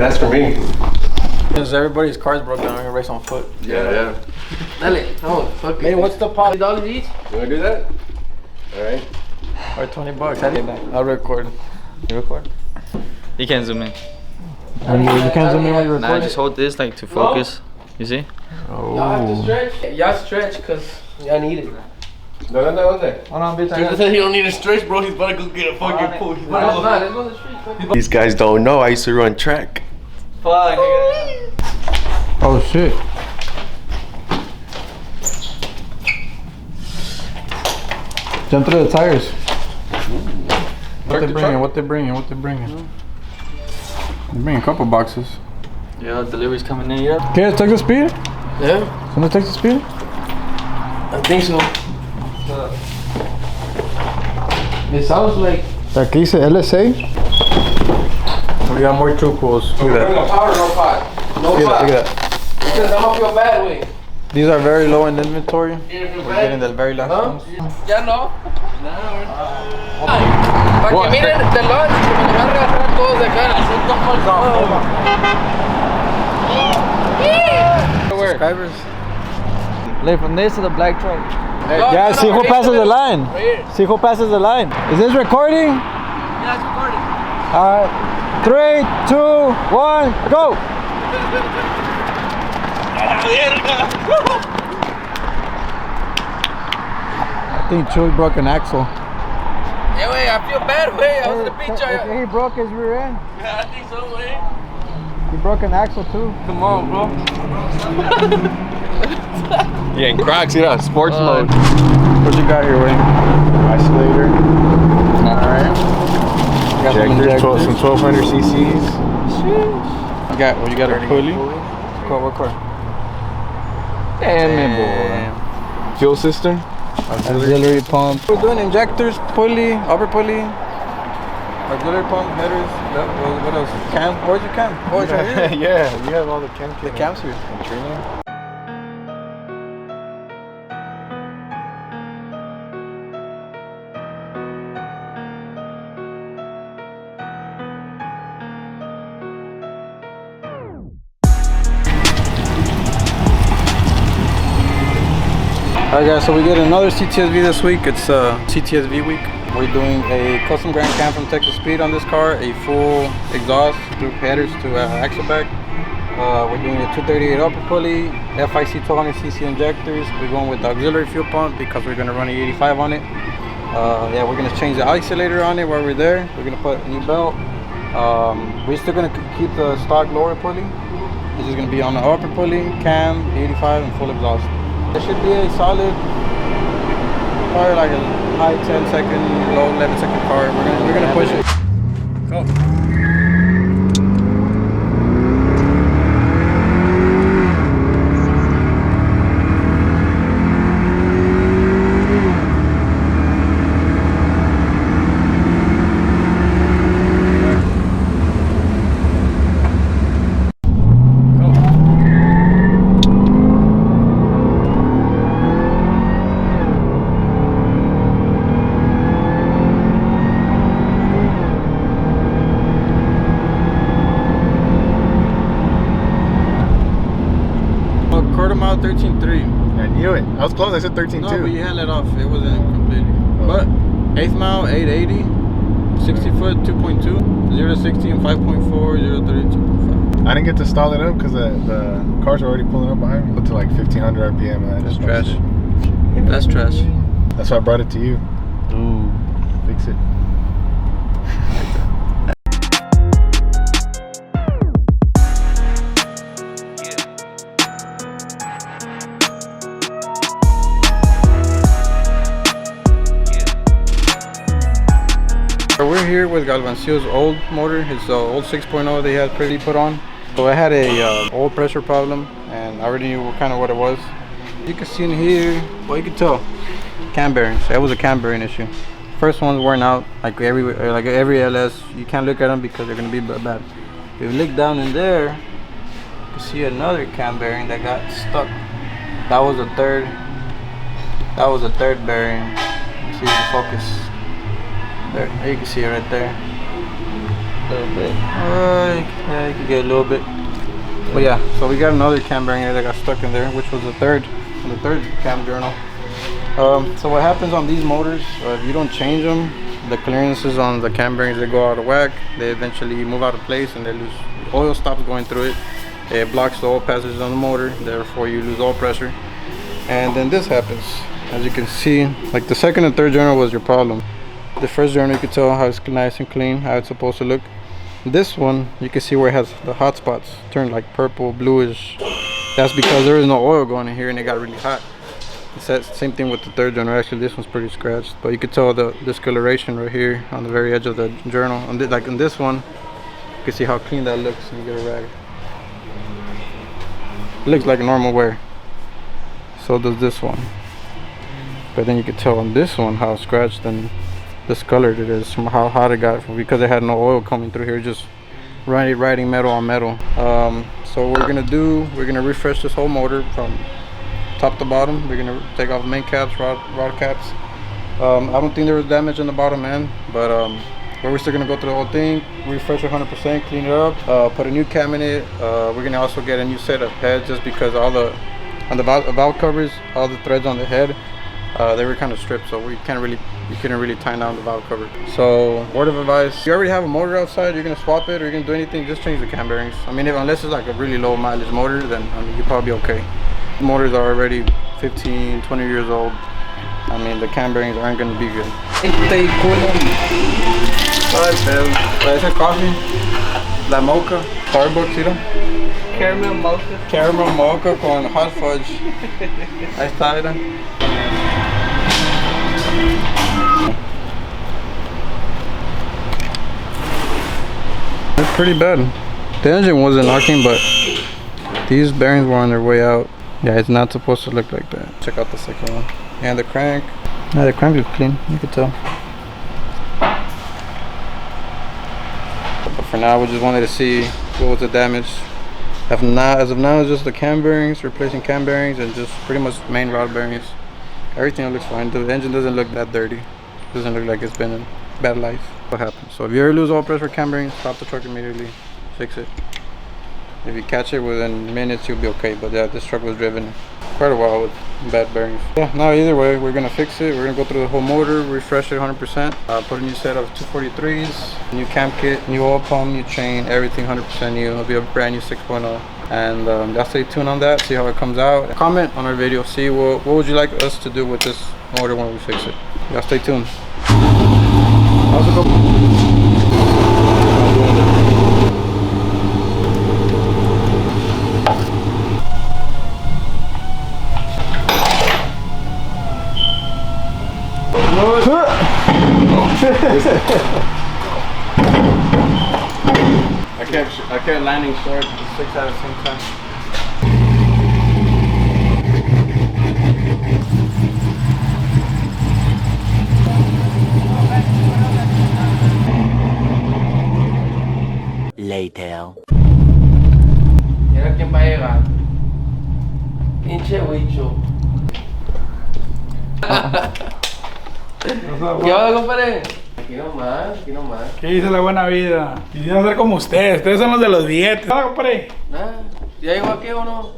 that's for me. Since everybody's car's broke down, we're gonna race on foot. Yeah. Dale. Oh, fuck it. Hey, what's the pop? $20 each? You wanna do that? Alright. Or $20. I'll record. You record? You can't zoom in. You can't zoom in while you're recording? Nah, just hold this like to focus. You see? Y'all have to stretch. Y'all stretch because y'all need it. No. Hold on, bitch. He said he don't need a stretch, bro. He's about to go get a fucking pool. Let's go on the street. These guys don't know I used to run track. Fuck. Oh shit. Jump through the tires. What they bringing? They're bringing a couple boxes. Yeah, delivery's coming in, yeah. Okay, let's take the speed. Yeah, Somebody take the speed? I think so. It sounds like. Aquí dice LSA. We got more true pools. Look at Bring that. a powder, no pot. No Look pot. at that. Because I'm gonna feel bad way. These are very low in inventory. You feel We're getting bad? the very last ones. Ya no. Para que miren de lunch, que me lo van a agarrar todos de cara. Subscribers. Like from this to the black truck. Yeah, see who passes the line. See who passes the line. Is this recording? Yeah, it's recording. Alright. 3, 2, 1, go! I think Chewy broke an axle. Yeah, wait, I feel bad, way. I was in the beach. Okay, he broke his rear end. Yeah, I think so, way. He broke an axle too. Come on, bro. Yeah, in Crocs, sports mode. What you got here, Wayne? Isolator. Alright. Got some Injectors, some 1200 cc's. You got a pulley? What car? Damn. Fuel system. Auxiliary pump. We're doing injectors, pulley, upper pulley, auxiliary pump, headers. What else? Cam? Where's your cam? Oh, it's right here. Yeah, you have all the cam kit. The cam's here. Alright guys, so we get another CTSV this week. It's CTSV week. We're doing a custom Grand Cam from Texas Speed on this car, a full exhaust through headers to axle back. We're doing a 238 upper pulley, FIC 1200cc injectors. We're going with the auxiliary fuel pump because we're going to run a 85 on it. Yeah, we're going to change the isolator on it while we're there. We're going to put a new belt. We're still going to keep the stock lower pulley. This is going to be on the upper pulley, cam, 85, and full exhaust. It should be a solid, probably like a high 10-second, low 11-second car. We're gonna push it. Go. Quarter mile 13.3. I knew it. I was close. I said 13.2. No, but you had let off. It wasn't completely. Oh. But 8th mile 880, 60 foot 2.2, 0 to 60 and 5.4, 0 to 30 2.5. I didn't get to stall it up because the cars are already pulling up behind me. Up to like 1500 RPM. And I That's just trash. it. That's trash. That's why I brought it to you. Ooh. Fix it. We're here with Galvancillo's old motor, his old 6.0 they had pretty put on. So I had a old pressure problem and I already knew kind of what it was. You can see in here, well you can tell, cam bearings. That was a cam bearing issue. First one's worn out, like every LS. You can't look at them because they're gonna be bad. If you look down in there, you can see another cam bearing that got stuck. That was a third bearing. Let's see the focus. There you can see it right there. little bit. Yeah, you can get a little bit. But yeah, so we got another cam bearing here that got stuck in there, which was the third cam journal. So what happens on these motors, if you don't change them, the clearances on the cam bearings, they go out of whack. They eventually move out of place and they lose, oil stops going through it. It blocks the oil passage on the motor, therefore you lose oil pressure. And then this happens. As you can see, like the second and third journal was your problem. The first journal, you can tell how it's nice and clean, how it's supposed to look. This one, you can see where it has the hot spots turned like purple, bluish. That's because there is no oil going in here and it got really hot. It's the same thing with the third journal. Actually, this one's pretty scratched, but you can tell the discoloration right here on the very edge of the journal. Like in this one, you can see how clean that looks when you get a rag. It looks like normal wear. So does this one. But then you can tell on this one how scratched and discolored it is from how hot it got, because it had no oil coming through here, just riding metal on metal. So what we're gonna refresh this whole motor from top to bottom. We're gonna take off main caps, rod caps. I don't think there was damage in the bottom end, but we're still gonna go through the whole thing, refresh it 100%, clean it up, put a new cam in it. We're gonna also get a new set of heads, just because on the valve covers, all the threads on the head, they were kind of stripped, so you couldn't really tie down the valve cover. So word of advice, if you already have a motor outside, you're gonna swap it or you're gonna do anything, just change the cam bearings. I mean, unless it's like a really low mileage motor, then you'll probably be okay. Motors are already 15, 20 years old. I mean, the cam bearings aren't gonna be good. Esa coffee, la mocha, Starbucks, you know? Caramel mocha. Caramel mocha con hot fudge. Ahí está, mira. It's pretty bad. The engine wasn't knocking, but these bearings were on their way out. Yeah, it's not supposed to look like that. Check out the second one. And the crank. Yeah, the crank is clean, you can tell. But for now, we just wanted to see what was the damage. As of now, it's just the cam bearings, replacing cam bearings, and just pretty much main rod bearings. Everything looks fine. The engine doesn't look that dirty. Doesn't look like it's been in bad life. What happens? So if you ever lose oil pressure cam bearings, stop the truck immediately, fix it. If you catch it within minutes, you'll be okay. But yeah, this truck was driven quite a while with bad bearings. Yeah, now either way, we're gonna fix it. We're gonna go through the whole motor, refresh it 100%, put a new set of 243s, new cam kit, new oil pump, new chain, everything 100% new. It'll be a brand new 6.0. And y'all stay tuned on that, see how it comes out. Comment on our video, see what would you like us to do with this motor when we fix it. Y'all stay tuned. How's it go? I kept landing short, 6 at the same time. Later. Mira quién va a llegar. Pinche huicho. ¿Qué onda, compadre? Aquí nomás, aquí nomás. ¿Qué dice la buena vida? Quisiera ser como ustedes son los de los billetes. ¿Qué compadre? Nada. ¿Ya llegó aquí o no?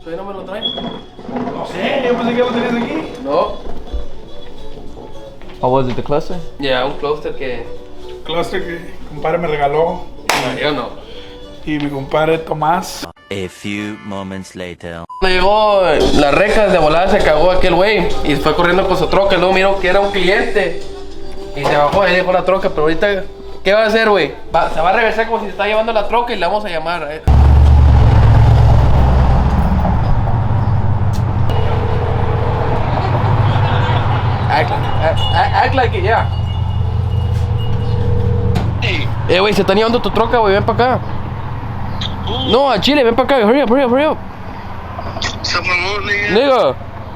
¿Todavía no me lo traen? No sé, yo pensé que lo tenías aquí. No. Oh, was it the cluster? Ya, un cluster que... Cluster que mi compadre me regaló. No, yo no. Y mi compadre Tomás. A few moments later. Cuando llegó las recas de volada se cagó aquel güey y fue corriendo con su troca. Luego miró que era un cliente y se bajó y dejó la troca. Pero ahorita, ¿qué va a hacer, güey? Se va a regresar como si se está llevando la troca y le vamos a llamar. Act like it, yeah. Güey, se están llevando tu troca, güey, ven para acá. No, a Chile, ven para acá, hurry up, hurry up, hurry up. Nigga,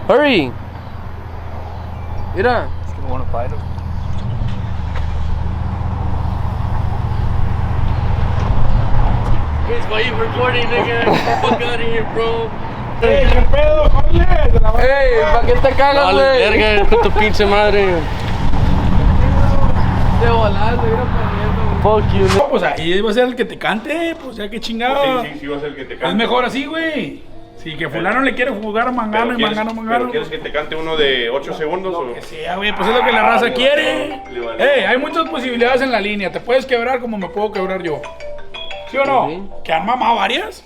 hurry. Mira. Want to fight him? Chris, why you recording, nigga? Get the fuck out of here, bro. ¿Qué pedo? ¡Corre! Ey, ¿para qué te cagas, güey? Verga, tu pinche madre. De volada, se vieron corriendo, güey. Fuck you. No, pues ahí va a ser el que te cante, pues ya que chingado. Sí, va a ser el que te cante. Es mejor así, güey. Si que fulano le quiere jugar a Mangano y Mangano. ¿Pero quieres que te cante uno de 8 segundos? Lo o? que sea, güey, pues es lo que la raza quiere. Hay muchas posibilidades en la línea. Te puedes quebrar como me puedo quebrar yo. ¿Sí o no? Sí. ¿Que han mamado varias?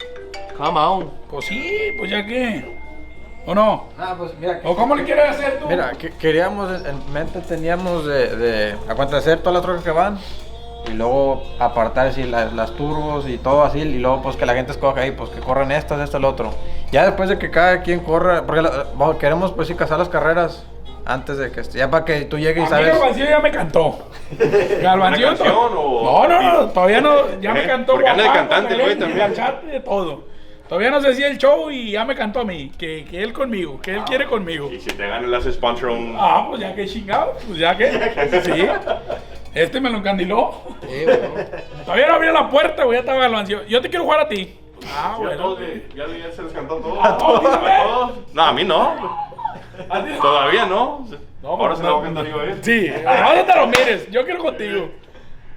Come on. Pues sí, pues ya que. ¿O no? Pues mira. ¿O cómo le quieres hacer tú? Mira, queríamos, en mente teníamos a cuenta de hacer todas las trocas que van y luego apartar así las turbos y todo así y luego pues que la gente escoja ahí, pues que corran estas, esto, el otro. Ya después de que cada quien corra, porque queremos pues sí cazar las carreras antes de que ya para que tú llegues y sabes. A mí Galvancillo ya me cantó. Galvancillo. ¿Una canción o...? No, todavía no, ya me cantó. Porque anda de guapango, cantante el güey merengue, también. bachata y de todo. Todavía no se hacía el show y ya me cantó a mí, que él conmigo, que él quiere conmigo. Y si te gana le haces sponsor un... Pues ya que chingado, pues ya que. Sí. Este me lo encandiló. Sí, bueno. Todavía no abría la puerta, güey, ya estaba Galvancillo. Yo te quiero jugar a ti. Sí, a Bueno. todos, ya se les cantó todo. ¿A todos, ¿A güey? todos? No, a mí no. ¿A ti? Todavía no. Ahora pues se lo voy a cantar yo a él. Sí, no te lo mires, yo quiero contigo.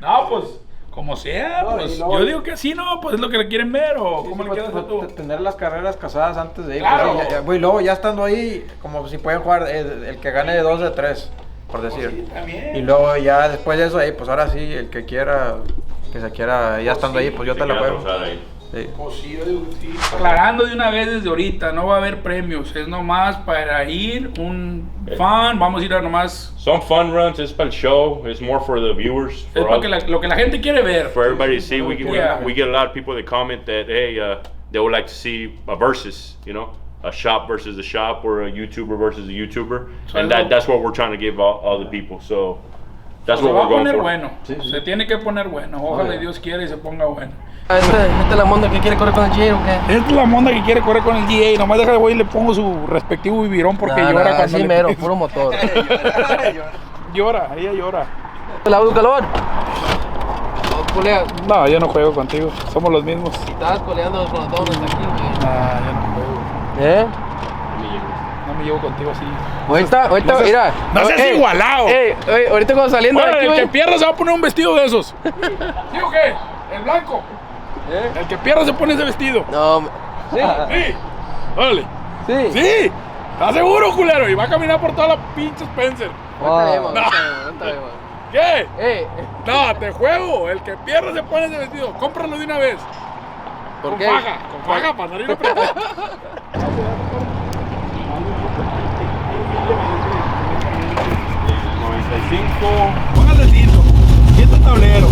No, pues, como sea, No, pues, y luego- yo digo que sí, no, pues es lo que le quieren ver, o Sí, cómo sí, le quieres hacer tú. tener las carreras casadas antes de ir. Claro. Pues, sí, güey, luego ya estando ahí, como si pueden jugar el que gane de 2 de 3, por decir. Sí, también. Y luego ya después de eso ahí, pues ahora sí, el que quiera, que se quiera, ya estando ahí, pues yo Se te la quiera juego. rozar ahí. Sí. Pues sí, yo digo que sí. Aclarando de una vez desde ahorita, no va a haber premios, es nomás para ir, un fan, vamos a ir a nomás, Some fun runs, it's para el show, it's more for the viewers. es For, para lo que la gente quiere ver. for everybody to see. Yeah. We get a lot of people that comment that, hey, they would like to see a versus, you know, a shop versus a shop or a YouTuber versus a YouTuber. So And that's what we're trying to give all the people. So that's Se what va we're a going poner for. bueno, Sí, sí. se tiene que poner bueno, ojalá y Dios quiera y se ponga bueno. Esta es la monda que quiere correr con el Giro, ¿o qué? Esta es la monda que quiere correr con el GA, nomás deja de güey y le pongo su respectivo biberón porque llora cuando así le mero, pides. puro motor. Llora, ella llora. ¿La hago calor? Culea, No, yo no juego contigo, somos los mismos. estabas coleando con los dones aquí, güey. Yo no juego, ¿Eh? no me llevo contigo así. Ahorita, No seas- mira. no seas Ey, igualado. Ey, ahorita cuando saliendo Bueno, de aquí, el que güey. pierda se va a poner un vestido de esos. ¿Sí o qué? El blanco. El que pierda se pone ese vestido. No, sí, Sí. Órale. sí. Sí. ¿Estás seguro, culero? Y va a caminar por toda la pinche Spencer. Ahorita vemos, No. ahorita vemos. ¿Qué? No, te juego. El que pierda se pone ese vestido. Cómpralo de una vez. ¿Por Con qué? faja para salir a prender. 95. Póngale el cinto. Siento el tablero.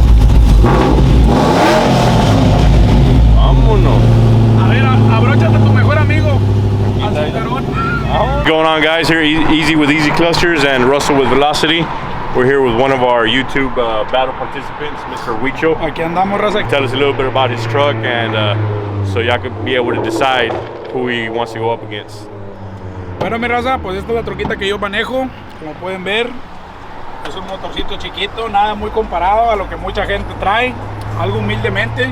Vámonos. A ver, abróchate a tu mejor amigo. Al cinturón. Going on, guys? Here, Easy with Easy Clusters and Russell with Velocity. We're here with one of our YouTube battle participants, Mr. Huicho. Aquí andamos, raza. Tell us a little bit about his truck, and so y'all could be able to decide who he wants to go up against. Bueno, mi raza, pues esta es la troquita que yo manejo. Como pueden ver, es un motorcito chiquito, nada muy comparado a lo que mucha gente trae. Algo humildemente.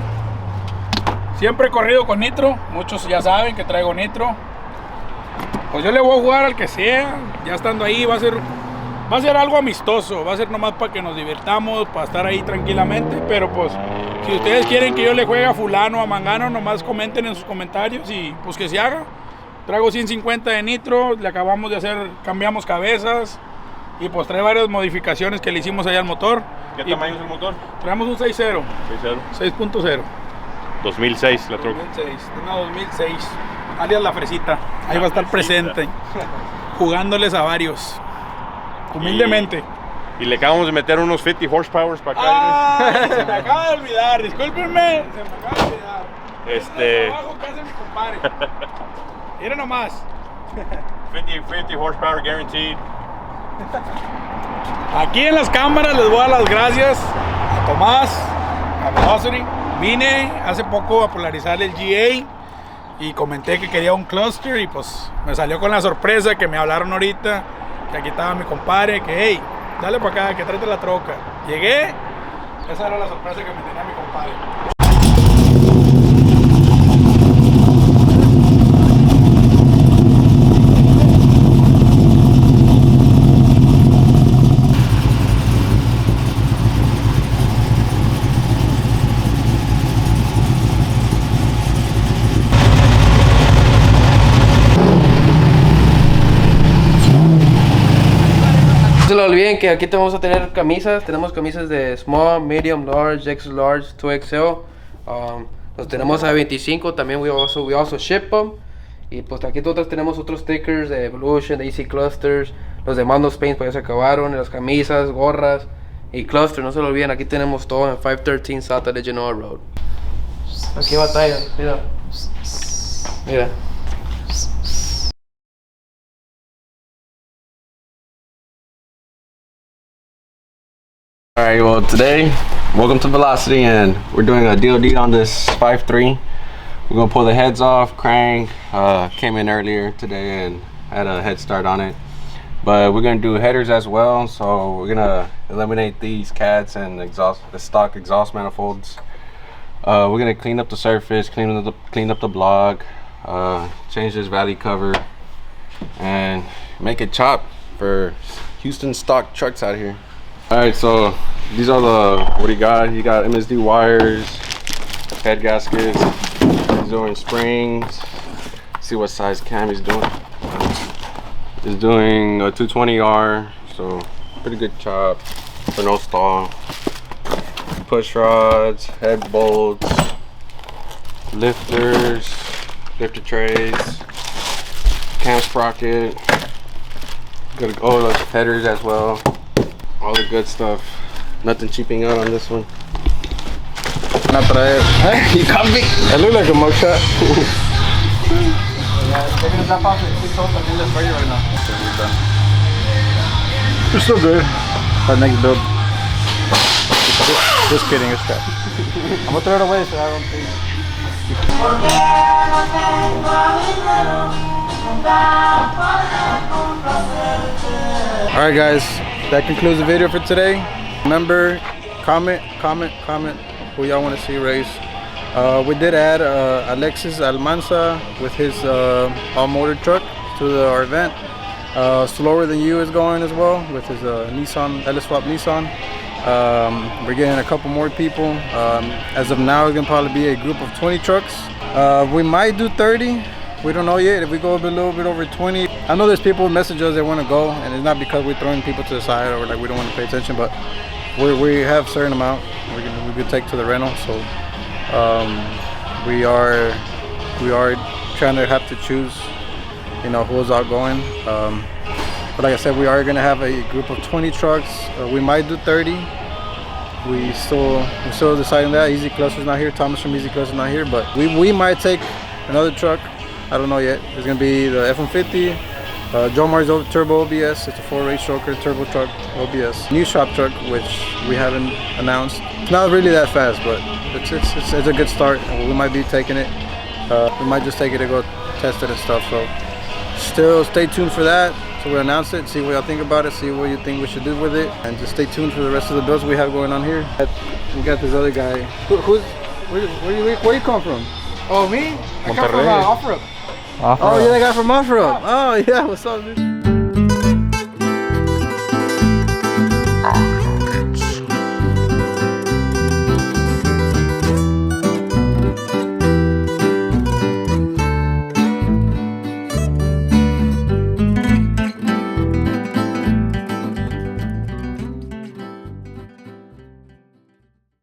Siempre he corrido con nitro, muchos ya saben que traigo nitro. Pues yo le voy a jugar al que sea, ya estando ahí va a ser algo amistoso, va a ser nomás para que nos divirtamos, para estar ahí tranquilamente, pero pues si ustedes quieren que yo le juegue a fulano, a mangano, nomás comenten en sus comentarios y pues que se haga. Traigo 150 de nitro, le acabamos de hacer, cambiamos cabezas y pues trae varias modificaciones que le hicimos allá al motor. ¿Qué Y tamaño es el motor? traemos un 6.0, 6.0. 6.0. 2006 la troca. 2006, una 2006, alias la fresita, ahí va a estar presente, jugándoles a varios, humildemente. Y le acabamos de meter unos 50 horsepower para acá. Ay, se me acaba de olvidar, discúlpenme, se me acaba de olvidar. Este- Es el trabajo que hace mi compadre. Mira nomás, 50 horsepower guaranteed. aquí en las cámaras les voy a dar las gracias a Tomás, a Velocity. Vine hace poco a polarizar el GA y comenté que quería un cluster y pues me salió con la sorpresa que me hablaron ahorita, que aquí estaba mi compadre, que hey, dale para acá, que tráete la troca. Llegué, esa era la sorpresa que me tenía mi compadre. lo olviden que aquí te vamos a tener camisas. Tenemos camisas de small, medium, large, extra large, 2XL. Los tenemos a 25. También we also ship them. Y pues aquí nosotros tenemos otros stickers de Evolution, de Easy Clusters. Los de Mando Paints pues ya se acabaron. Las camisas, gorras y cluster. No se lo olviden, aquí tenemos todo en 513 South de Genoa Road. Aquí batalla, mira. Mira. Alright, well today, welcome to Velocity, and we're doing a DOD on this 5.3. We're gonna pull the heads off, crank, came in earlier today and had a head start on it. But we're gonna do headers as well, so we're gonna eliminate these cats and the stock exhaust manifolds. We're gonna clean up the surface, clean up the block, change this valley cover, and make it chop for Houston stock trucks out here. Alright, so these are the, what he got. He got MSD wires, head gaskets, he's doing springs. See what size cam he's doing. He's doing a 220R, so pretty good chop for no stall. Push rods, head bolts, lifters, lifter trays, cam sprocket, those headers as well. All the good stuff. Nothing cheaping out on this one. You caught me. I look like a mugshot. You're still good. Our next build. Just kidding, it's crap. I'm gonna throw it away so I don't think. Alright guys, that concludes the video for today. Remember, comment who y'all want to see race. We did add Alexis Almanza with his all-motor truck to our event. Slower Than You is going as well with his Nissan Swap Nissan. We're getting a couple more people. As of now, it's gonna probably be a group of 20 trucks. We might do 30. We don't know yet. If we go a little bit over 20, I know there's people who message us that want to go, and it's not because we're throwing people to the side or like we don't want to pay attention, but we have a certain amount we could take to the rental. So we are trying to have to choose, you know, who's outgoing. But like I said, we are gonna have a group of 20 trucks. We might do 30. We're still deciding that. Easy Cluster's not here. Thomas from Easy Cluster's not here, but we might take another truck. I don't know yet. It's gonna be the F-150, Joe Mar's turbo OBS. It's a 4-race stroker turbo truck OBS. New shop truck, which we haven't announced. It's not really that fast, but it's a good start. We might be taking it. We might just take it to go test it and stuff. So still stay tuned for that. So we'll announce it, see what y'all think about it, see what you think we should do with it, and just stay tuned for the rest of the builds we have going on here. We got this other guy. Where you come from? Oh, me? I come from Off-Road. Oh, you're the guy from Off-Road. Oh, yeah, what's up, dude?